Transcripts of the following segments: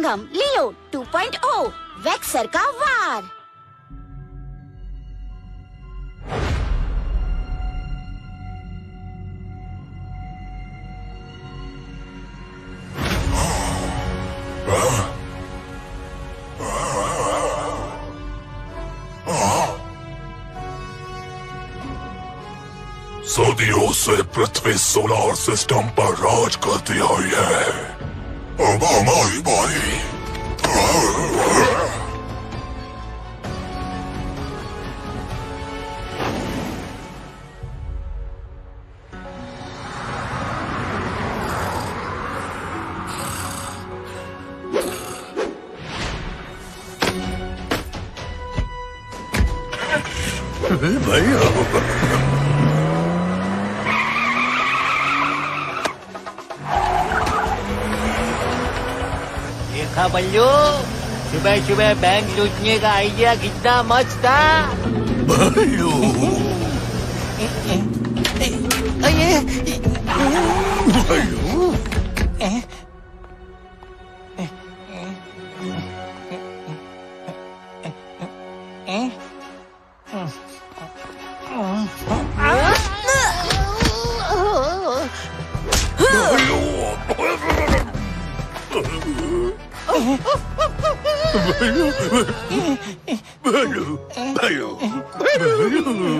संगम लियो 2.0 वेक्सर का वार। सदियों से पृथ्वी सोलर सिस्टम पर राज करती आई है। अब हमारी बारी। देखा बल्लू, सुबह सुबह बैंक लूटने का आइडिया कितना मस्त था। बल्लू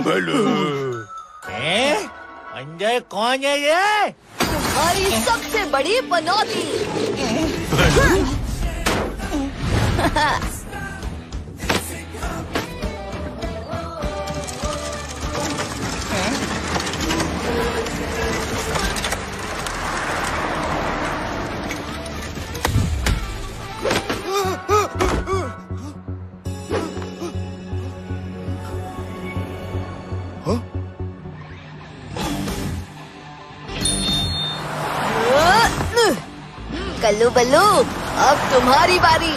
बल्लू अंदर कौन है ये? तुम्हारी सबसे बड़ी पनौती। कल्लू बल्लू, अब तुम्हारी बारी।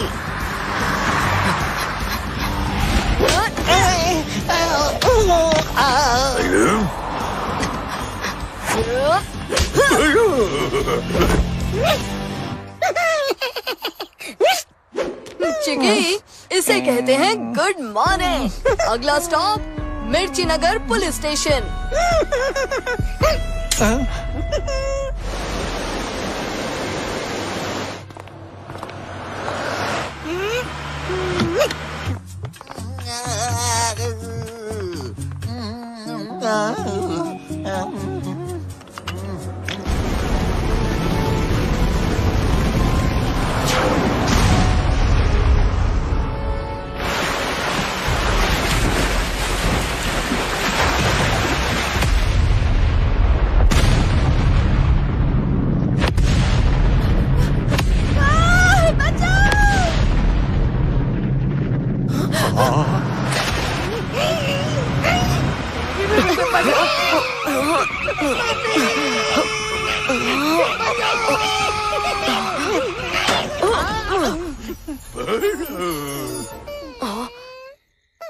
चिकी, इसे कहते हैं गुड मॉर्निंग। अगला स्टॉप मिर्ची नगर पुलिस स्टेशन।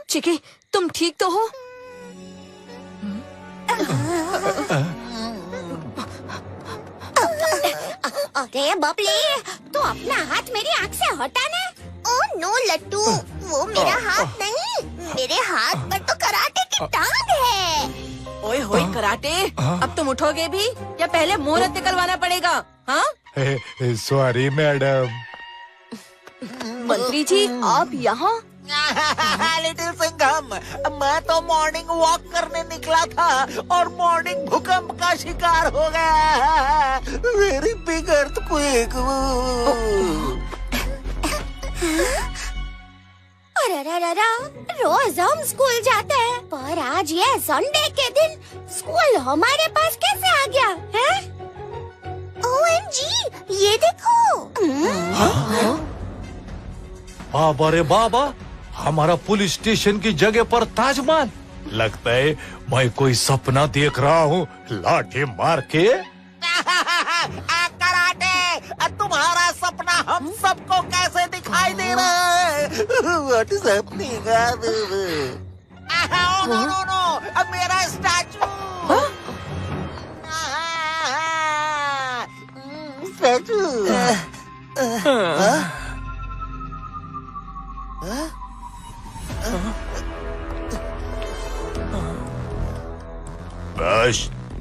चिकी, तुम ठीक तो हो? अरे बबली, तू अपना हाथ मेरी आँख से हटा ना। ओह नो लट्टू, वो मेरा हाथ नहीं, मेरे हाथ पर तो कराटे की टांग है। ओए होए कराटे, अब तुम उठोगे भी या पहले मुहूर्त निकलवाना पड़ेगा? हाँ? Sorry madam. मंत्री जी, आप यहाँ? लिटिल सिंघम, मैं तो मॉर्निंग वॉक करने निकला था और मॉर्निंग भूकंप का शिकार हो गया। Very big earthquake. अरे रोज हम स्कूल जाते हैं, पर आज ये संडे के दिन स्कूल हमारे पास कैसे आ गया है? OMG, ये देखो। बाबा रे बाबा, हमारा पुलिस स्टेशन की जगह पर ताजमहल। लगता है मैं कोई सपना देख रहा हूँ। लाठी मार के कराटे, तुम्हारा सपना हम सबको कैसे दिखाई दे रहा है? What is happening? नो, अब मेरा स्टैचू। स्टैचू।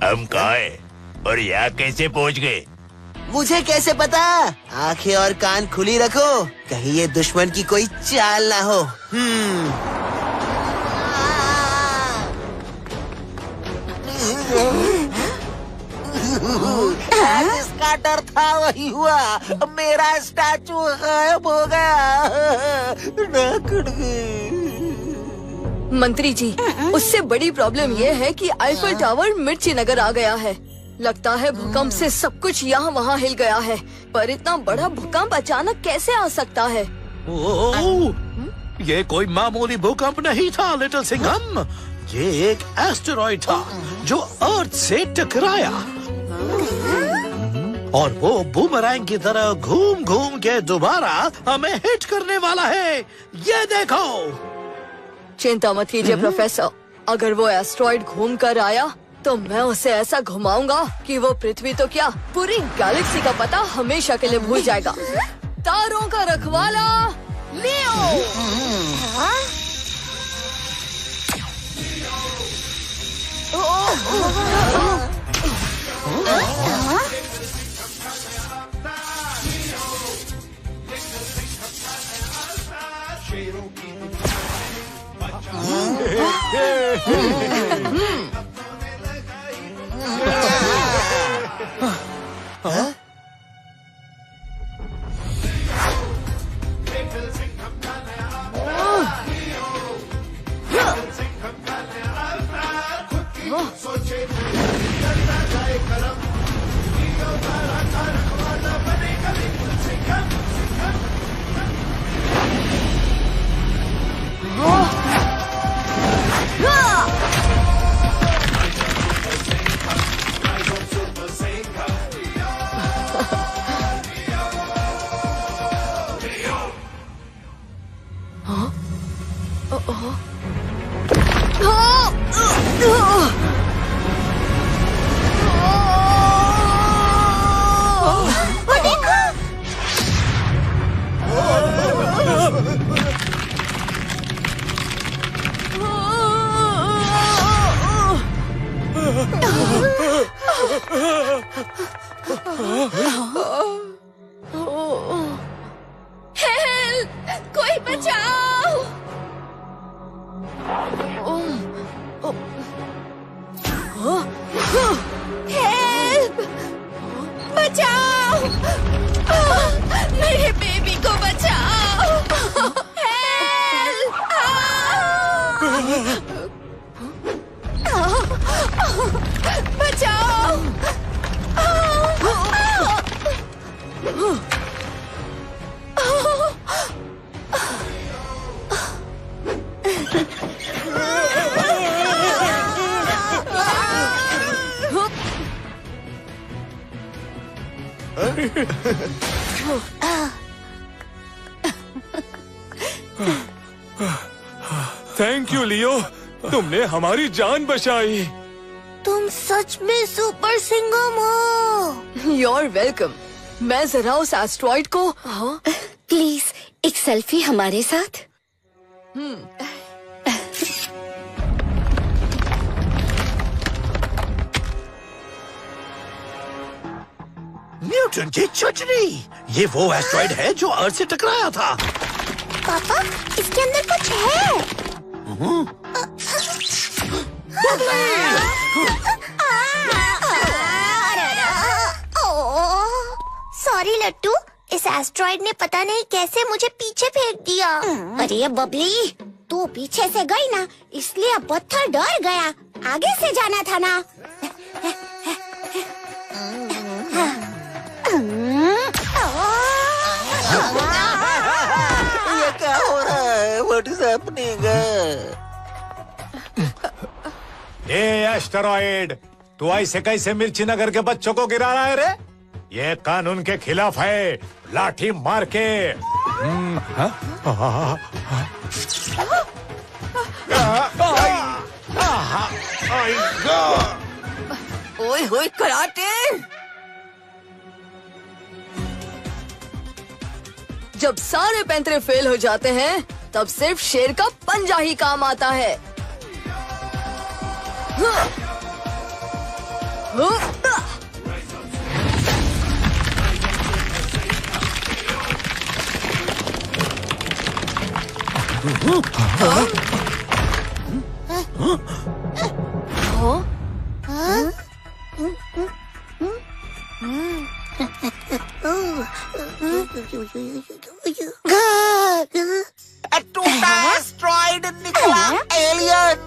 हम कहाँ हैं? और यहाँ कैसे पहुँच गए? मुझे कैसे पता? आंखें और कान खुली रखो, कहीं ये दुश्मन की कोई चाल ना हो। जिसका डर था वही हुआ, मेरा स्टैचू गायब हो गया। नाक कट गई। मंत्री जी, उससे बड़ी प्रॉब्लम ये है कि आईफल टावर मिर्ची नगर आ गया है। लगता है भूकंप से सब कुछ यहाँ वहाँ हिल गया है, पर इतना बड़ा भूकंप अचानक कैसे आ सकता है? ये कोई मामूली भूकंप नहीं था लिटिल सिंघम, ये एक एस्टेरॉइड था जो अर्थ से टकराया और वो बूमरैंग की तरह घूम घूम के दोबारा हमें हिट करने वाला है। ये देखो। चिंता मत कीजिए प्रोफेसर, अगर वो एस्ट्रॉइड घूम कर आया तो मैं उसे ऐसा घुमाऊंगा कि वो पृथ्वी तो क्या पूरी गैलेक्सी का पता हमेशा के लिए भूल जाएगा। तारों का रखवाला लियो। कोई बचाओ! हेल्प! बचाओ! मेरे बेबी को बचाओ! हेल्प! बचाओ! थैंक यू लियो, तुमने हमारी जान बचाई। तुम सच में सुपर सिंघम हो। You're welcome. मैं जरा उस एस्ट्रॉइड को प्लीज एक सेल्फी हमारे साथ। न्यूटन की चटनी, ये वो एस्ट्रॉइड है जो अर्थ से टकराया था। पापा, इसके अंदर कुछ है। सॉरी लट्टू, इस एस्ट्रॉइड ने पता नहीं कैसे मुझे पीछे फेंक दिया। अरे बबली, तू पीछे से गई ना, इसलिए पत्थर डर गया। आगे से जाना था ना। ये क्या हो रहा है? What is happening? ये एस्टेरॉइड, तू ऐसे कैसे मिर्ची नगर के बच्चों को गिरा रहा है रे? ये कानून के खिलाफ है, लाठी मार के। ओए होए कराटे। जब सारे पैंतरे फेल हो जाते हैं, तब सिर्फ शेर का पंजा ही काम आता है। टूटा एस्ट्रॉइड, निकला एलियन।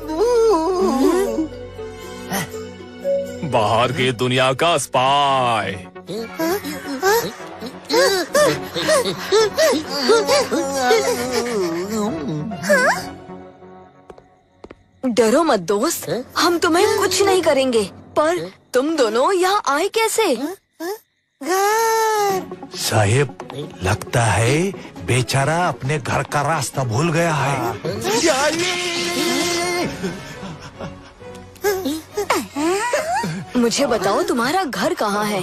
बाहर की दुनिया का स्पाई। डरो मत दोस्त, हम तुम्हें कुछ नहीं करेंगे। पर तुम दोनों यहाँ आए कैसे? साहिब, लगता है बेचारा अपने घर का रास्ता भूल गया है। मुझे बताओ तुम्हारा घर कहाँ है?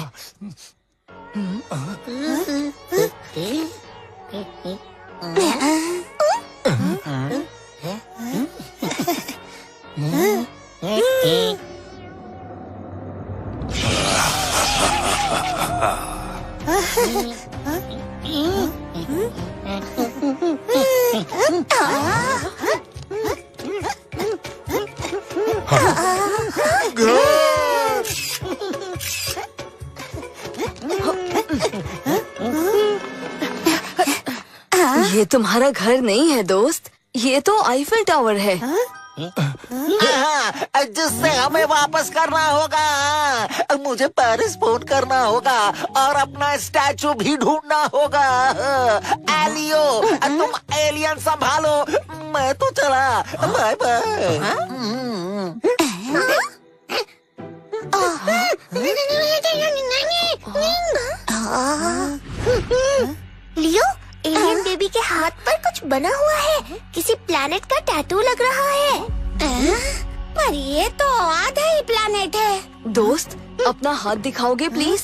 ये तुम्हारा घर नहीं है दोस्त, ये तो आईफिल टावर है। जिससे हमें वापस करना होगा। मुझे पेरिस फोन करना होगा और अपना स्टैचू भी ढूंढना होगा। एलियो, तुम एलियन संभालो, मैं तो चला। Bye bye. Leo, alien baby के हाथ पर कुछ बना हुआ है। किसी प्लैनेट का टैटू लग रहा है। पर ये तो आधा ही प्लैनेट है। दोस्त, अपना हाथ दिखाओगे प्लीज?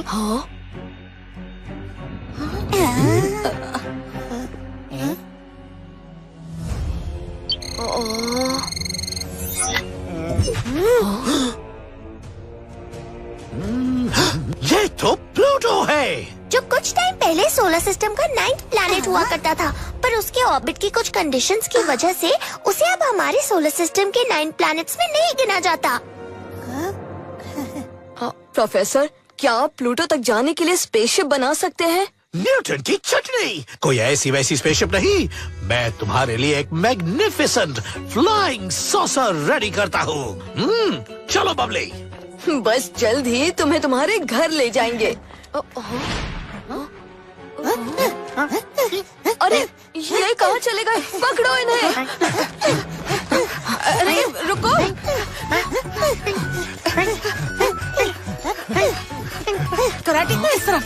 हाँ? ये तो प्लूटो है। जो कुछ टाइम पहले सोलर सिस्टम का 9th प्लैनेट हुआ करता था, पर उसके ऑर्बिट की कुछ कंडीशंस की वजह से उसे अब हमारे सोलर सिस्टम के 9 प्लैनेट्स में नहीं गिना जाता। प्रोफेसर, क्या आप प्लूटो तक जाने के लिए स्पेसशिप बना सकते हैं? न्यूटन की चटनी, कोई ऐसी वैसी स्पेसशिप नहीं। मैं तुम्हारे लिए एक मैग्निफिसेंट फ्लाइंग सॉसर रेडी करता हूँ। चलो बबली। बस जल्द ही तुम्हें तुम्हारे घर ले जाएंगे। अरे ये कहाँ चले गए? पकड़ो इन्हें। अरे रुको। कराटे को इस तरफ।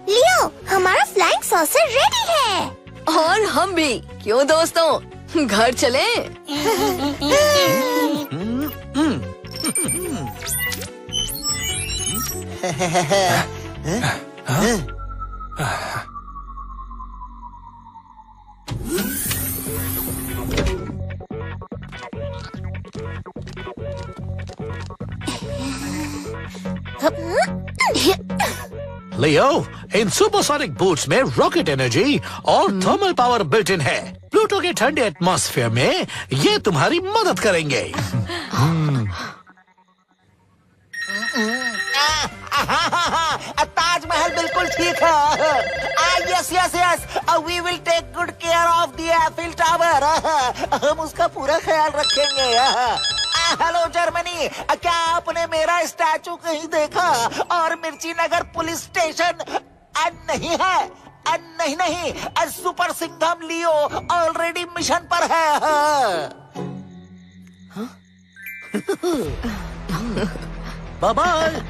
लियो, हमारा फ्लाइंग सॉसर रेडी है। और हम भी। क्यों दोस्तों, घर चलें? लियो, इन सुपरसोनिक बूट्स में रॉकेट एनर्जी और थर्मल पावर बिल्ट इन है। प्लूटो के ठंडे एटमॉस्फेयर में ये तुम्हारी मदद करेंगे। ताजमहल बिल्कुल देखा। Yes yes yes, we will take good care of the Eiffel Tower. हम उसका पूरा ख्याल रखेंगे। हेलो जर्मनी, क्या आपने मेरा स्टैचू कहीं देखा? और मिर्ची नगर पुलिस स्टेशन नहीं है। नहीं, super Singham Leo already mission पर है। Bye bye.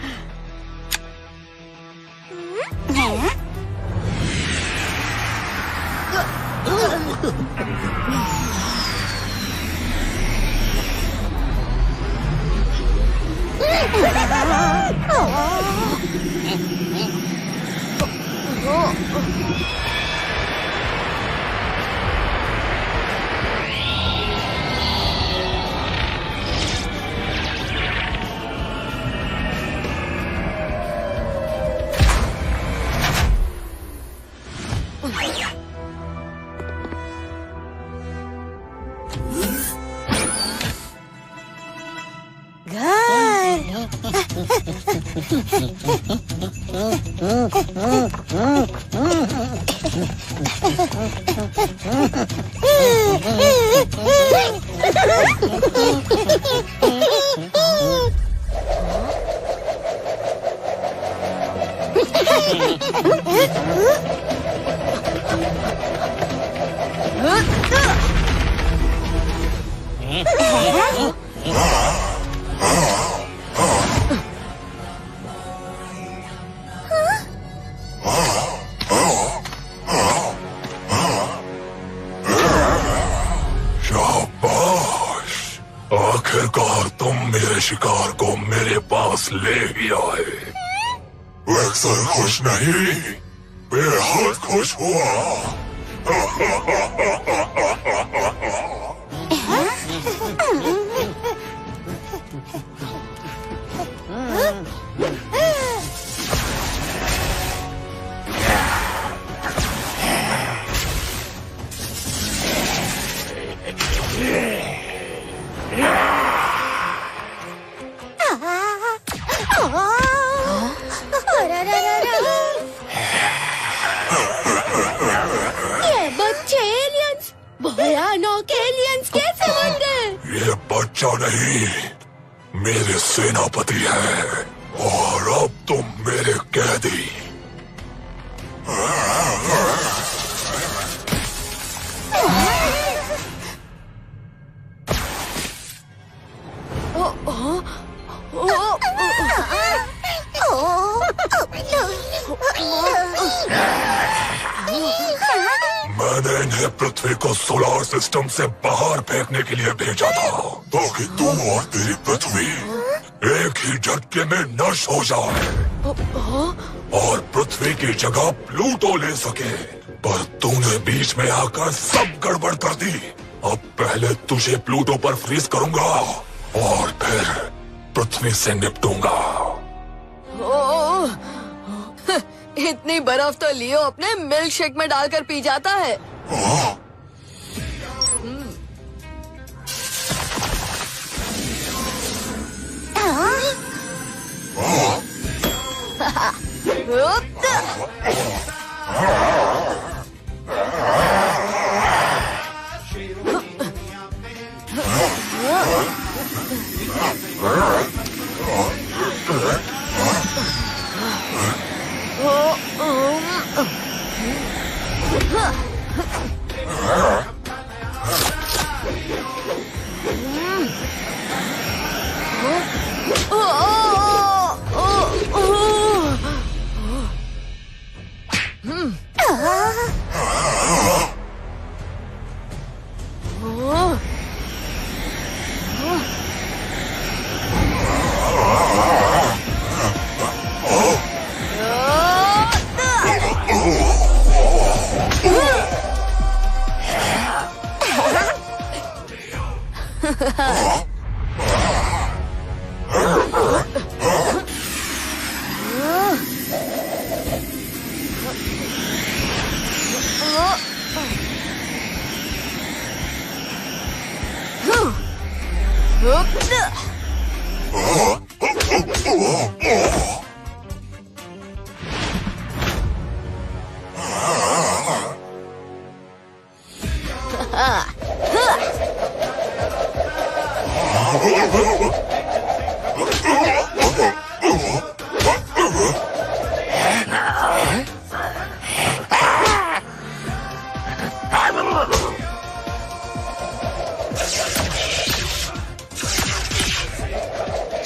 शाबाश, आखिरकार तुम मेरे शिकार को मेरे पास ले ही आए। वैक्सर खुश नहीं, बेहद खुश हुआ। ये बच्चे एलियंस, भयानक एलियंस कैसे बन गए? ये बच्चा नहीं, मेरे सेनापति है और अब तुम मेरे कैदी। मैंने इन्हें पृथ्वी को सोलर सिस्टम से बाहर फेंकने के लिए भेजा था ताकि तू और तेरी पृथ्वी एक ही झटके में नष्ट हो जाए और पृथ्वी की जगह प्लूटो ले सके। पर तूने बीच में आकर सब गड़बड़ कर दी। अब पहले तुझे प्लूटो पर फ्रीज करूंगा और फिर पृथ्वी से निपटूंगा। इतनी बर्फ तो लियो अपने मिल्क शेक में डालकर पी जाता है।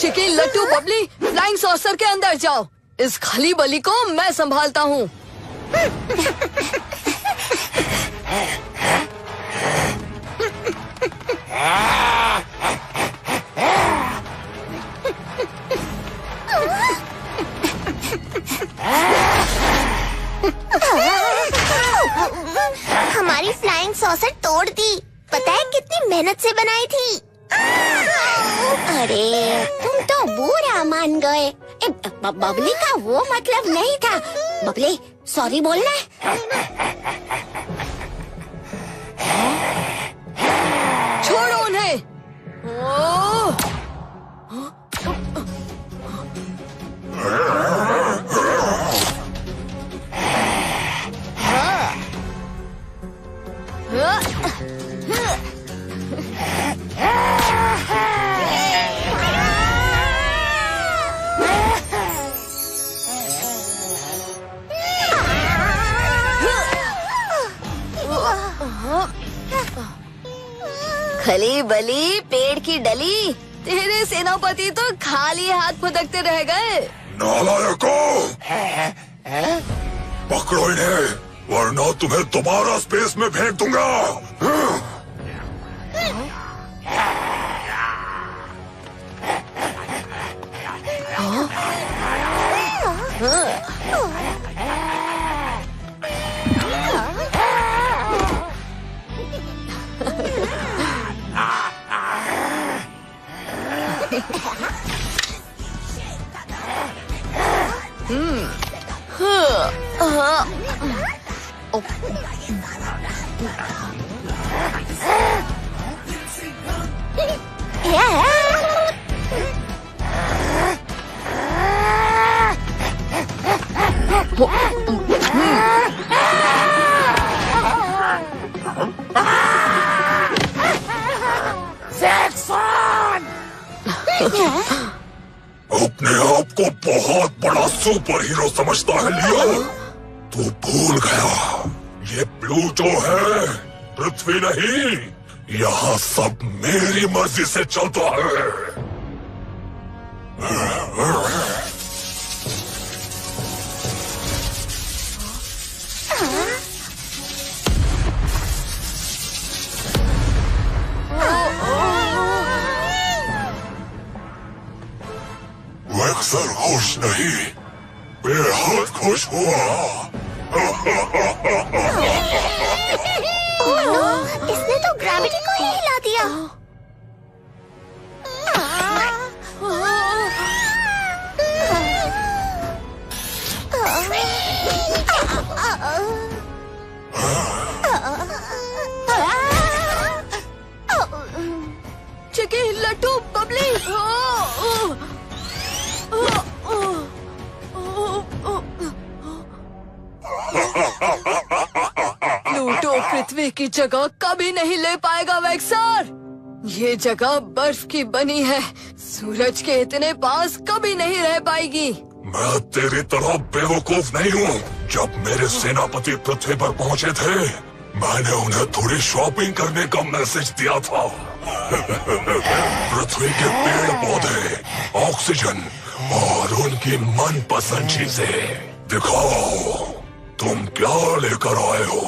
चिकी, लट्टू, बबली, फ्लाइंग सॉसर के अंदर जाओ। इस खली बली को मैं संभालता हूँ। हमारी फ्लाइंग सॉसर तोड़ दी। पता है कितनी मेहनत से बनाई थी। अरे तुम तो बुरा मान गए। बबली का वो मतलब नहीं था। बबली सॉरी बोलना। छोड़ो उन्हें। ओह! खली बली पेड़ की डली, तेरे सेनापति तो खाली हाथ फुदकते रह गए। नालायकों, पकड़ो इन्हें वरना तुम्हें दोबारा स्पेस में फेंक दूंगा। अपने आप को बहुत बड़ा सुपर हीरो समझता है लियो। तू भूल गया, ये प्लूटो है, पृथ्वी नहीं। यहाँ सब मेरी मर्जी से चलता है। मैं अक्सर खुश नहीं, बेहद खुश हुआ। इसने तो ग्रेविटी को ही हिला दिया। चिकी, लट्टू, बबली। प्लूटो पृथ्वी की जगह कभी नहीं ले पाएगा वेक्सर। ये जगह बर्फ की बनी है, सूरज के इतने पास कभी नहीं रह पाएगी। मैं तेरी तरह बेवकूफ नहीं हूँ। जब मेरे सेनापति पृथ्वी पर पहुँचे थे, मैंने उन्हें थोड़ी शॉपिंग करने का मैसेज दिया था। पृथ्वी के पेड़ पौधे, ऑक्सीजन और उनकी मनपसंद चीजें। दिखाओ तुम क्या लेकर आए हो।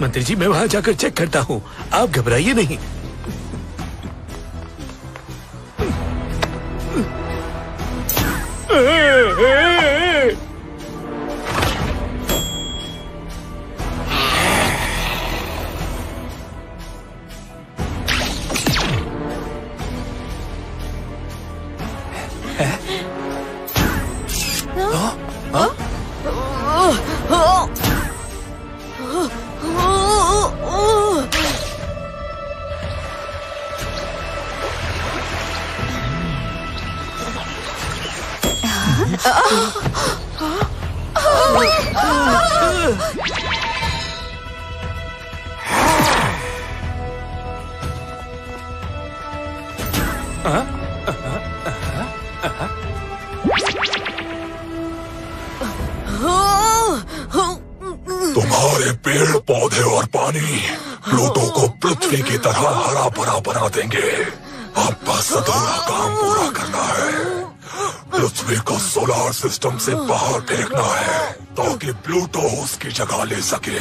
मंत्री जी, मैं वहाँ जाकर चेक करता हूँ, आप घबराइए नहीं। तुम्हारे पेड़ पौधे और पानी प्लूटो को पृथ्वी की तरह हरा भरा बना देंगे। अब बस अधूरा काम पूरा करना है। पृथ्वी को सोलर सिस्टम से बाहर फेंकना है ताकि प्लूटो उसकी जगह ले सके।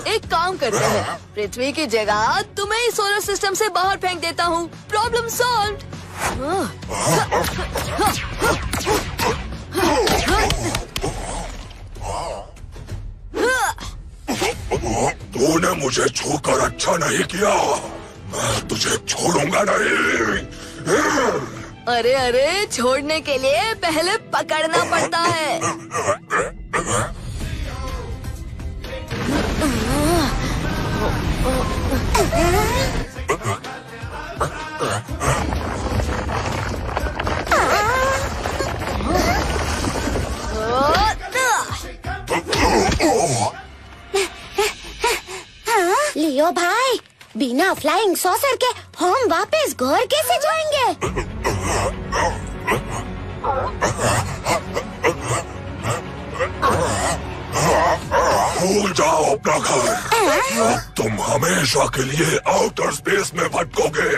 एक काम करते हैं, पृथ्वी की जगह तुम्हें ही सोलर सिस्टम से बाहर फेंक देता हूँ। Problem solved. तूने मुझे छूकर अच्छा नहीं किया, मैं तुझे छोड़ूंगा नहीं। अरे अरे, छोड़ने के लिए पहले पकड़ना पड़ता है। लियो भाई, बिना फ्लाइंग सॉसर के हम वापस घर कैसे जाएंगे? भूल जाओ अपना घर। अब तुम हमेशा के लिए आउटर स्पेस में भटकोगे।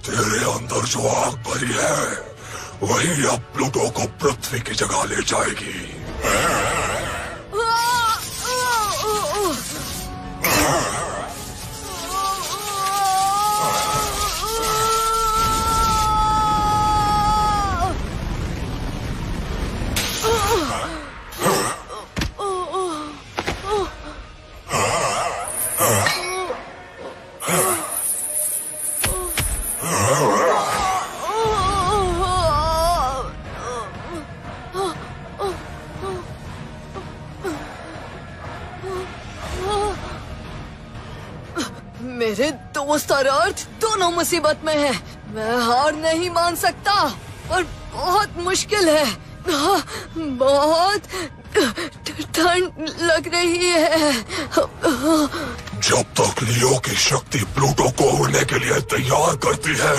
तेरे अंदर जो आग भरी है वही अब प्लूटो को पृथ्वी की जगह ले जाएगी। मेरे दोस्त और अर्थ दोनों मुसीबत में हैं। मैं हार नहीं मान सकता, पर बहुत मुश्किल है। बहुत ठंड लग रही है। जब तक लियो की शक्ति प्लूटो को उड़ने के लिए तैयार करती है,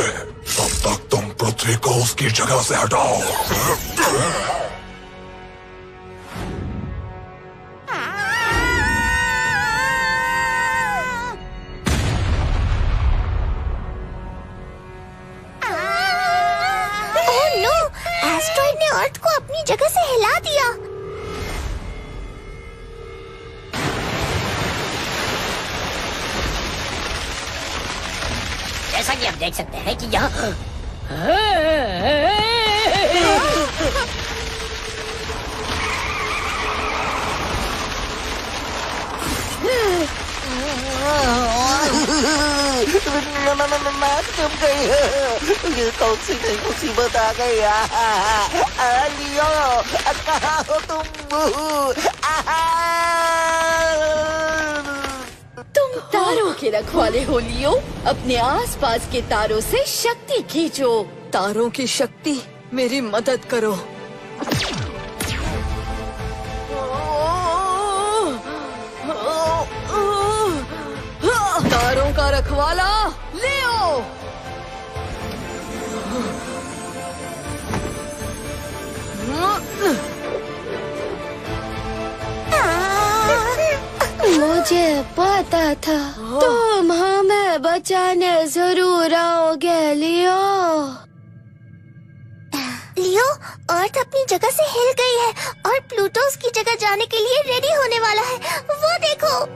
तब तक तुम पृथ्वी को उसकी जगह से हटाओ। एस्ट्रॉइड ने अर्थ को अपनी जगह से हिला दिया। जैसा कि आप देख सकते हैं कि यहाँ तुम गई, ये कौन सी नई मुसीबत आ गई? लियो, कहाँ हो तुम? तुम तारों के रखवाले हो लियो, अपने आसपास के तारों से शक्ति खींचो। तारों की शक्ति, मेरी मदद करो। तारों का रखवाला लियो। मुझे पता था तुम हमें बचाने जरूर आओगे लियो। लियो, अर्थ अपनी जगह से हिल गई है और प्लूटो उसकी जगह जाने के लिए रेडी होने वाला है। वो देखो।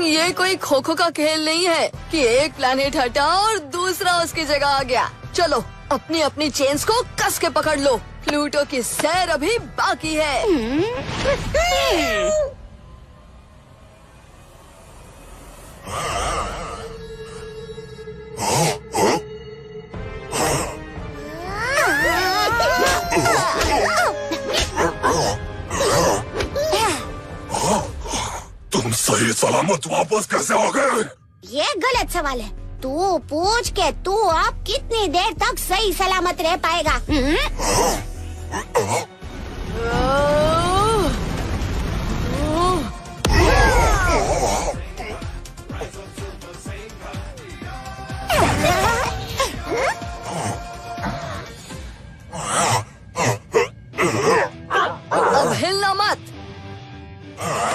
ये कोई खो खो का खेल नहीं है कि एक प्लैनेट हटा और दूसरा उसकी जगह आ गया। चलो अपनी अपनी चेन्स को कस के पकड़ लो, प्लूटो की सैर अभी बाकी है। तुम सही सलामत वापस कैसे आ गए? ये गलत सवाल है। तू पूछ के तू अब कितनी देर तक सही सलामत रह पाएगा? अब हिलना मत।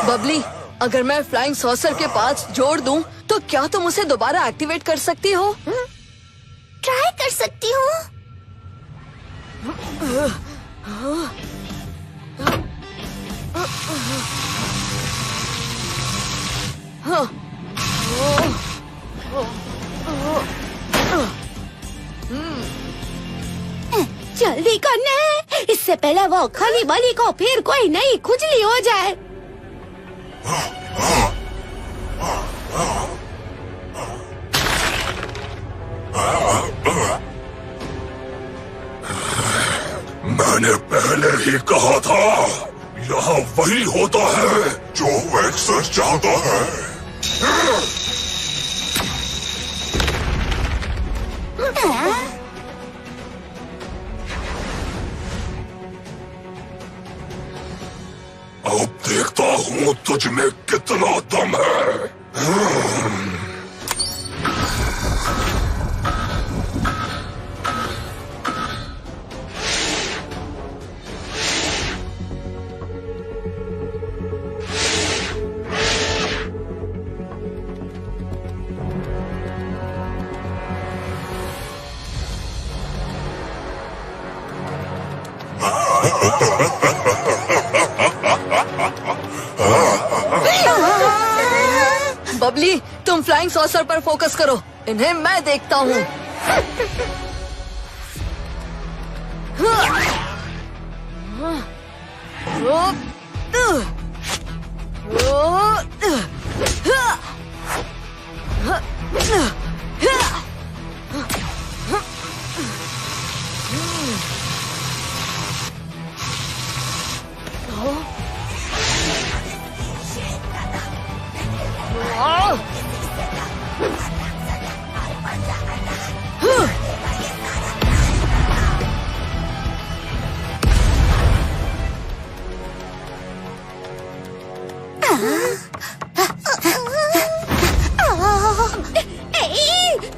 बबली, अगर मैं फ्लाइंग सॉसर के पास जोड़ दूं, तो क्या तुम उसे दोबारा एक्टिवेट कर सकती हो? ट्राई कर सकती हूँ। जल्दी करना है, इससे पहले वो खली बली को फिर कोई नई खुजली हो जाए। मैंने पहले ही कहा था, यहाँ वही होता है जो एक्सेस चाहता है। अब देखता हूँ तुझ में कितना दम है। बबली, तुम फ्लाइंग सॉसर पर फोकस करो, इन्हें मैं देखता हूँ।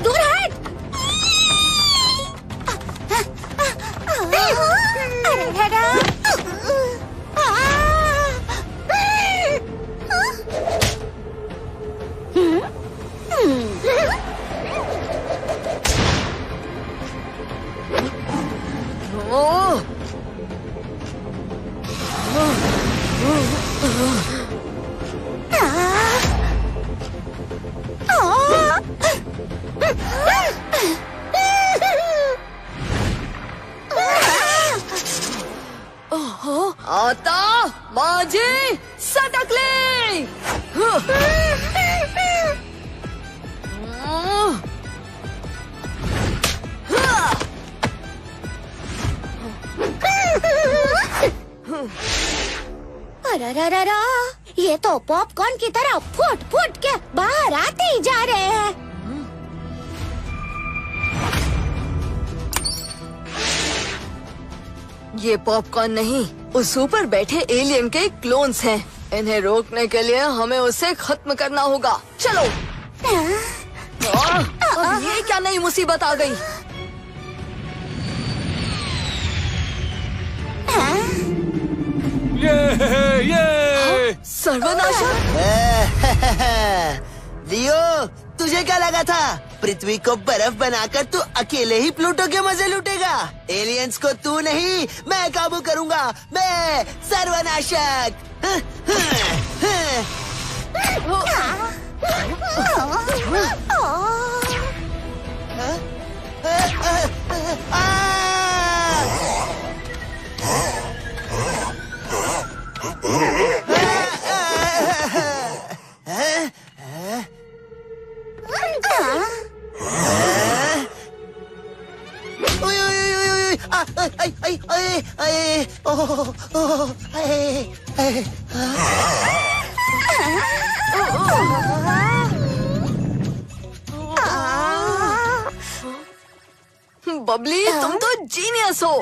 दूर हट। आता माझी सटकली। अरे ये तो पॉपकॉर्न की तरह फुट फुट के बाहर आते ही जा रहे हैं। ये पॉपकॉर्न नहीं, उस ऊपर बैठे एलियन के क्लोन्स हैं। इन्हें रोकने के लिए हमें उसे खत्म करना होगा। चलो। अब ये क्या नई मुसीबत आ गई? ये सर्वनाशक। लियो, तुझे क्या लगा था पृथ्वी को बर्फ बनाकर तू अकेले ही प्लूटो के मजे लूटेगा? एलियंस को तू नहीं, मैं काबू करूंगा। मैं सर्वनाशक। बबली तुम तो जीनियस हो।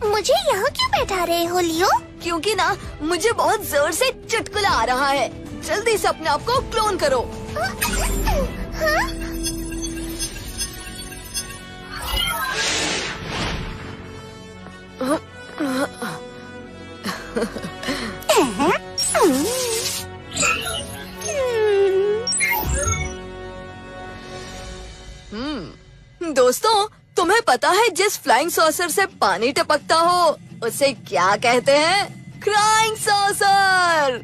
मुझे यहाँ क्यों बैठा रहे हो लियो? क्योंकि ना मुझे बहुत जोर से चुटकुला आ रहा है। जल्दी से अपने आप को क्लोन करो। दोस्तों तुम्हें पता है जिस फ्लाइंग सॉसर से पानी टपकता हो उसे क्या कहते हैं? Crying saucer.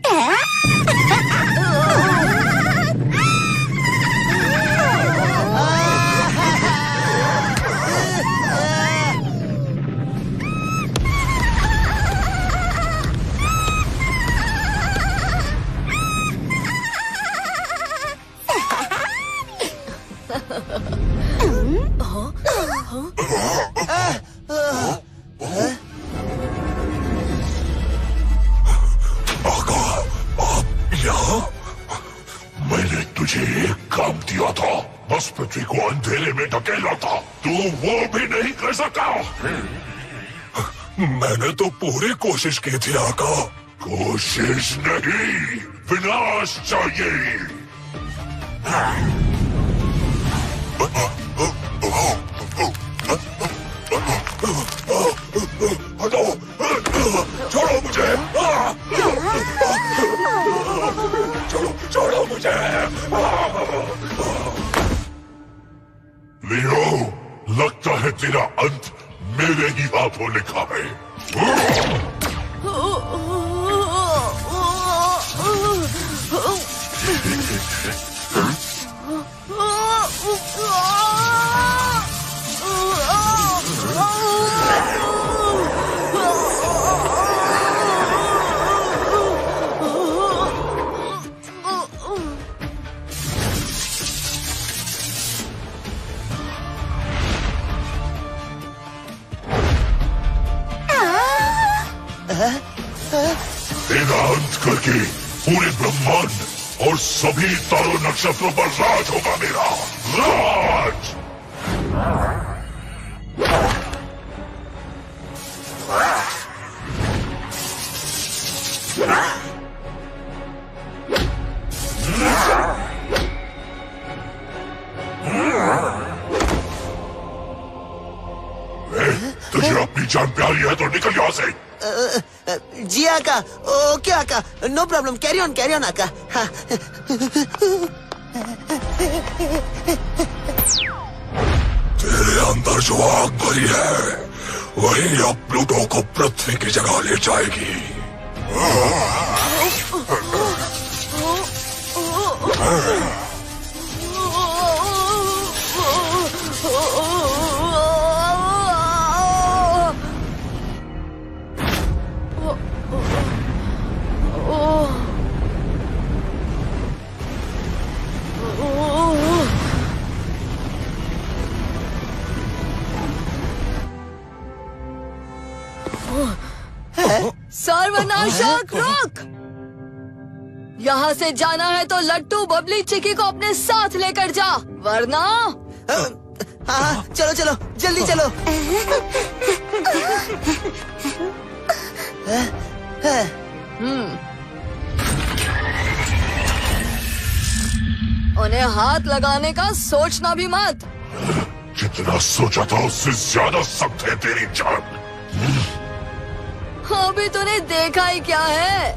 मैंने तुझे एक काम दिया था, बस पृथ्वी को अंधेरे में धकेला था, तू वो भी नहीं कर सका। मैंने तो पूरी कोशिश की थी आका। कोशिश नहीं, विनाश चाहिए। हटो, छोड़ो मुझे। छोड़ो मुझे। लियो, लगता है तेरा अंत मेरे ही हाथों लिखा है। तेरा अंत करके पूरे ब्रह्मांड और सभी तारों नक्षत्रों पर राज होगा मेरा राज। तुझे अपनी जान प्यारी है तो निकल यहाँ से। जी आका, ओके आका, नो प्रॉब्लम, कैरी ऑन आका। हाँ। तेरे अंदर जो आग भरी है वही अब प्लूटो को पृथ्वी की जगह ले जाएगी। सर्वनाशक रुक! यहाँ से जाना है तो लट्टू बबली चिकी को अपने साथ लेकर जा, वरना। हाँ, चलो चलो, जल्दी चलो। उन्हें हाथ लगाने का सोचना भी मत। जितना सोचा था उससे ज्यादा सख्त है तेरी जान। अभी तूने देखा ही क्या है।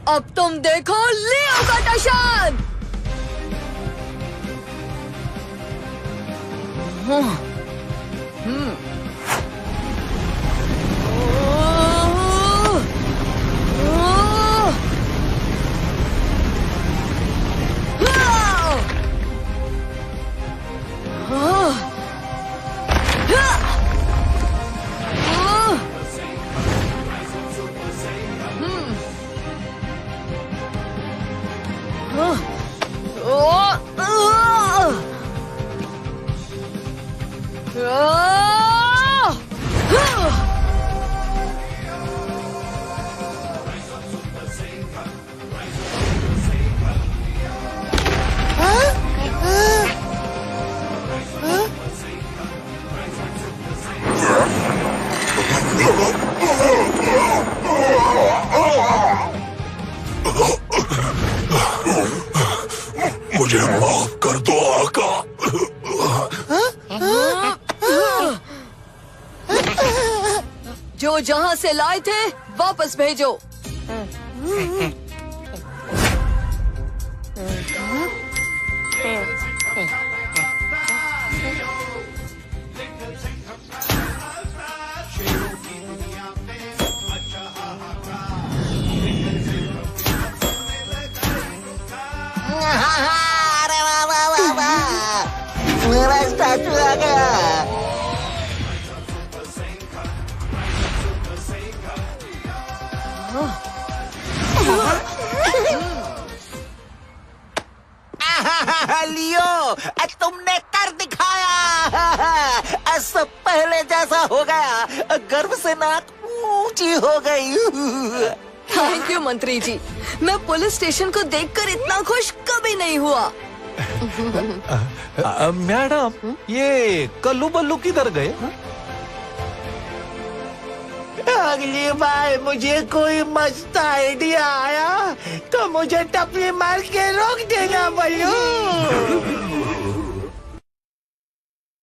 अब तुम देखो लियो का टशन। मुझे माफ कर दो आका। जो जहाँ से लाए थे वापस भेजो। अरे वाह वाह वाह वाह, मेरा स्टैचू आ गया। लियो, तुमने कर दिखाया। सब पहले जैसा हो गया, गर्व से नाक ऊंची हो गई। थैंक यू मंत्री जी, मैं पुलिस स्टेशन को देखकर इतना खुश कभी नहीं हुआ। मैडम, ये कल्लू बल्लू किधर गए? अगली बार मुझे कोई मस्त आइडिया आया तो मुझे टपली मार के रोक देना बल्लू।